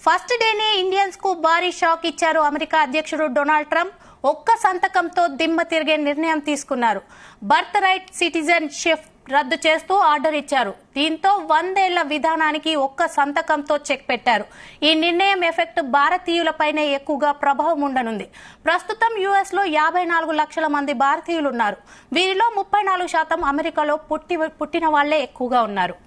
First డేనే Indians కు భారీ షాక్ ఇచ్చారు అమెరికా అధ్యక్షుడు డొనాల్డ్ ట్రంప్. ఒక్క సంతకంతో దిమ్మ తిరిగే నిర్ణయం తీసుకున్నారు. బర్త్ రైట్ సిటిజన్షిప్ రద్దు చేస్తూ ఆర్డర్ ఇచ్చారు. దీంతో 100 ఏళ్ల విధానానికి ఒక్క సంతకంతో చెక్ పెట్టారు. ఈ నిర్ణయం ఎఫెక్ట్ భారతీయులపైనే ఎక్కువగా ప్రభావం ఉండనుంది. ప్రస్తుతం యుఎస్ లో 54 లక్షల మంది భారతీయులున్నారు. వీరిలో 34% అమెరికాలో పుట్టిన వాళ్లే ఎక్కువగా ఉన్నారు.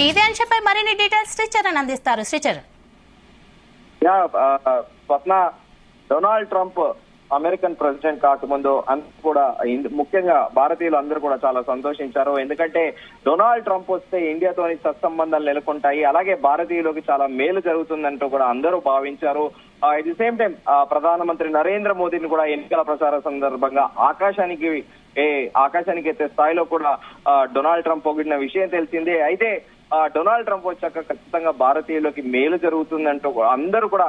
ఇదే అంశంపై మరిన్ని డీటెయిల్స్ శ్రీచరణ్ అందిస్తారు. శ్రీచరణ్, స్వప్న, డొనాల్డ్ ట్రంప్ అమెరికన్ ప్రెసిడెంట్ కాకముందు అందరూ కూడా ముఖ్యంగా భారతీయులు అందరూ కూడా చాలా సంతోషించారు. ఎందుకంటే డొనాల్డ్ ట్రంప్ వస్తే ఇండియాతోని సత్సంబంధాలు నెలకొంటాయి, అలాగే భారతీయులకు చాలా మేలు జరుగుతుందంటూ కూడా అందరూ భావించారు. ఎట్ ది సేమ్ టైం ప్రధానమంత్రి నరేంద్ర మోదీని కూడా ఎన్నికల ప్రచార సందర్భంగా ఆకాశానికి ఎత్తే స్థాయిలో కూడా డొనాల్డ్ ట్రంప్ పొగిడిన విషయం తెలిసిందే. అయితే డొనాల్డ్ ట్రంప్ వచ్చాక ఖచ్చితంగా భారతీయులకి మేలు జరుగుతుందంటూ అందరూ కూడా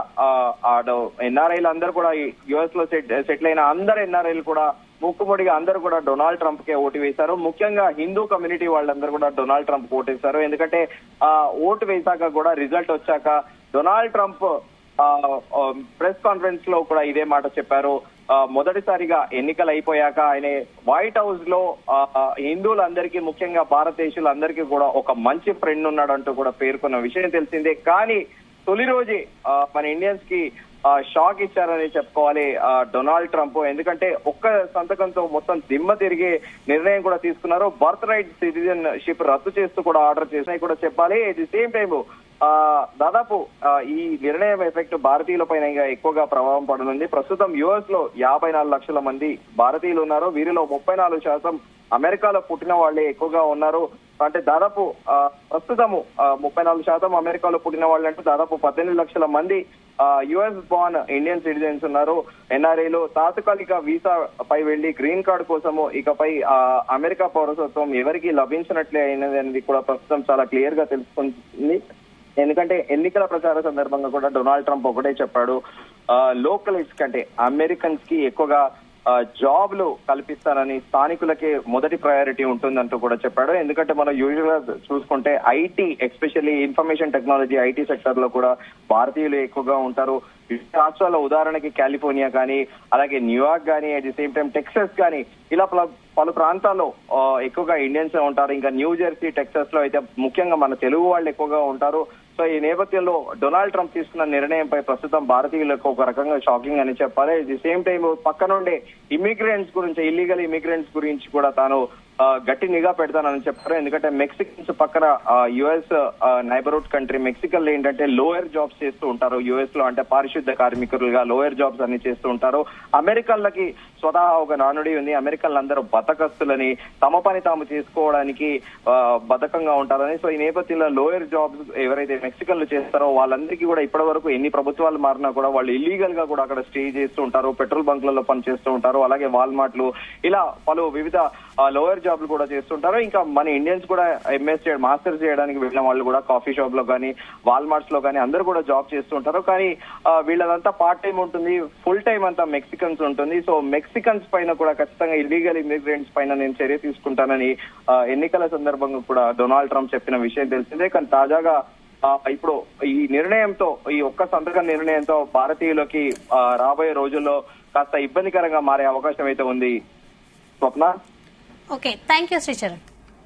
ఎన్ఆర్ఐలు అందరూ కూడా యుఎస్ లో సెటిల్ అయిన అందరు ఎన్ఆర్ఐలు కూడా ముక్కుముడిగా అందరూ కూడా డొనాల్డ్ ట్రంప్ కే ఓటు వేశారు. ముఖ్యంగా హిందూ కమ్యూనిటీ వాళ్ళందరూ కూడా డొనాల్డ్ ట్రంప్ ఓటేశారు. ఎందుకంటే ఓటు వేశాక కూడా రిజల్ట్ వచ్చాక డొనాల్డ్ ట్రంప్ ప్రెస్ కాన్ఫరెన్స్ లో కూడా ఇదే మాట చెప్పారు. మొదటిసారిగా ఎన్నికలు అయిపోయాక ఆయన వైట్ హౌస్ లో హిందువులందరికీ, ముఖ్యంగా భారతదేశీయులందరికీ కూడా ఒక మంచి ఫ్రెండ్ ఉన్నాడంటూ కూడా పేర్కొన్న విషయం తెలిసిందే. కానీ తొలి రోజే మన ఇండియన్స్ కి షాక్ ఇచ్చారని చెప్పుకోవాలి డొనాల్డ్ ట్రంప్. ఎందుకంటే ఒక్క సంతకంతో మొత్తం దిమ్మ తిరిగే నిర్ణయం కూడా తీసుకున్నారు. బర్త్ రైట్ సిటిజన్షిప్ రద్దు చేస్తూ కూడా ఆర్డర్ చేసినాయి కూడా చెప్పాలి. ఎట్ ది సేమ్ టైమ్ దాదాపు ఈ నిర్ణయం ఎఫెక్ట్ భారతీయుల పైన ఇంకా ఎక్కువగా ప్రభావం పడనుంది. ప్రస్తుతం యుఎస్ లో 54 లక్షల మంది భారతీయులు ఉన్నారు. వీరిలో 34% అమెరికాలో పుట్టిన వాళ్లే ఎక్కువగా ఉన్నారు. అంటే దాదాపు ప్రస్తుతము 34% అమెరికాలో పుట్టిన వాళ్ళు అంటే దాదాపు 18 లక్షల మంది యుఎస్ బార్న్ ఇండియన్ సిటిజన్స్ ఉన్నారు. ఎన్ఆర్ఐలు తాత్కాలిక వీసా పై వెళ్లి గ్రీన్ కార్డు కోసము ఇకపై అమెరికా పౌరసత్వం ఎవరికి లభించినట్లే అయినది అనేది కూడా ప్రస్తుతం చాలా క్లియర్ గా తెలుసుకుంటుంది. ఎందుకంటే ఎన్నికల ప్రచార సందర్భంగా కూడా డొనాల్డ్ ట్రంప్ ఒకటే చెప్పాడు, లోకల్స్ కంటే అమెరికన్స్ కి ఎక్కువగా జాబ్లు కల్పిస్తానని, స్థానికులకే మొదటి ప్రయారిటీ ఉంటుందంటూ కూడా చెప్పాడు. ఎందుకంటే మనం యూజువల్ గా చూసుకుంటే IT, especially information technology IT sector లో కూడా భారతీయులు ఎక్కువగా ఉంటారు. రాష్ట్రాల్లో ఉదాహరణకి కాలిఫోర్నియా కానీ, అలాగే న్యూయార్క్ కానీ, at the same time Texas కానీ, ఇలా పలు ప్రాంతాల్లో ఎక్కువగా ఇండియన్స్ ఉంటారు. ఇంకా న్యూ జెర్సీ, టెక్సస్ లో అయితే ముఖ్యంగా మన తెలుగు వాళ్ళు ఎక్కువగా ఉంటారు. సో ఈ నేపథ్యంలో డొనాల్డ్ ట్రంప్ తీసుకున్న నిర్ణయంపై ప్రస్తుతం భారతీయులకు ఒక రకంగా షాకింగ్ అని చెప్పాలి. అట్ ది సేమ్ టైం పక్కనుండే ఇమిగ్రెంట్స్ గురించి, ఇల్లీగల్ ఇమిగ్రెంట్స్ గురించి కూడా తాను గట్టి నిఘా పెడతానని చెప్పారు. ఎందుకంటే మెక్సికన్స్ పక్కన యుఎస్ నైబర్హుడ్ కంట్రీ మెక్సికన్లు ఏంటంటే లోయర్ జాబ్స్ చేస్తూ ఉంటారు యుఎస్ లో, అంటే పారిశుద్ధ కార్మికులుగా లోయర్ జాబ్స్ అన్ని చేస్తూ ఉంటారు. అమెరికన్లకి స్వతహా ఒక నానుడి ఉంది, అమెరికన్లందరూ బతకస్తులని, తమ పని తాము చేసుకోవడానికి బద్ధకంగా ఉంటారని. సో ఈ నేపథ్యంలో లోయర్ జాబ్స్ ఎవరైతే మెక్సికన్లు చేస్తారో వాళ్ళందరికీ కూడా ఇప్పటి వరకు ఎన్ని ప్రభుత్వాలు మారినా కూడా వాళ్ళు ఇల్లీగల్ గా కూడా అక్కడ స్టే చేస్తూ ఉంటారు, పెట్రోల్ బంక్లలో పనిచేస్తూ ఉంటారు, అలాగే వాల్మార్ట్లు, ఇలా పలు వివిధ లోయర్ జాబ్లు కూడా చేస్తుంటారు. ఇంకా మన ఇండియన్స్ కూడా ఎంఎస్ మాస్టర్స్ చేయడానికి వెళ్ళిన వాళ్ళు కూడా కాఫీ షాప్ లో కానీ, వాల్మార్ట్స్ లో కానీ అందరూ కూడా జాబ్ చేస్తుంటారు. కానీ వీళ్ళదంతా పార్ట్ టైం ఉంటుంది, ఫుల్ టైం అంతా మెక్సికన్స్ ఉంటుంది. సో మెక్సికన్స్ పైన కూడా ఖచ్చితంగా ఇల్లీగల్ ఇమిగ్రెంట్స్ పైన నేను చర్య తీసుకుంటానని ఎన్నికల సందర్భంగా కూడా డొనాల్డ్ ట్రంప్ చెప్పిన విషయం తెలిసిందే. కానీ తాజాగా ఇప్పుడు ఈ నిర్ణయంతో, ఈ ఒక్క సంతకం నిర్ణయంతో భారతీయులకి రాబోయే రోజుల్లో కాస్త ఇబ్బందికరంగా మారే అవకాశం అయితే ఉంది. Swapna. Okay, thank you Sricharan.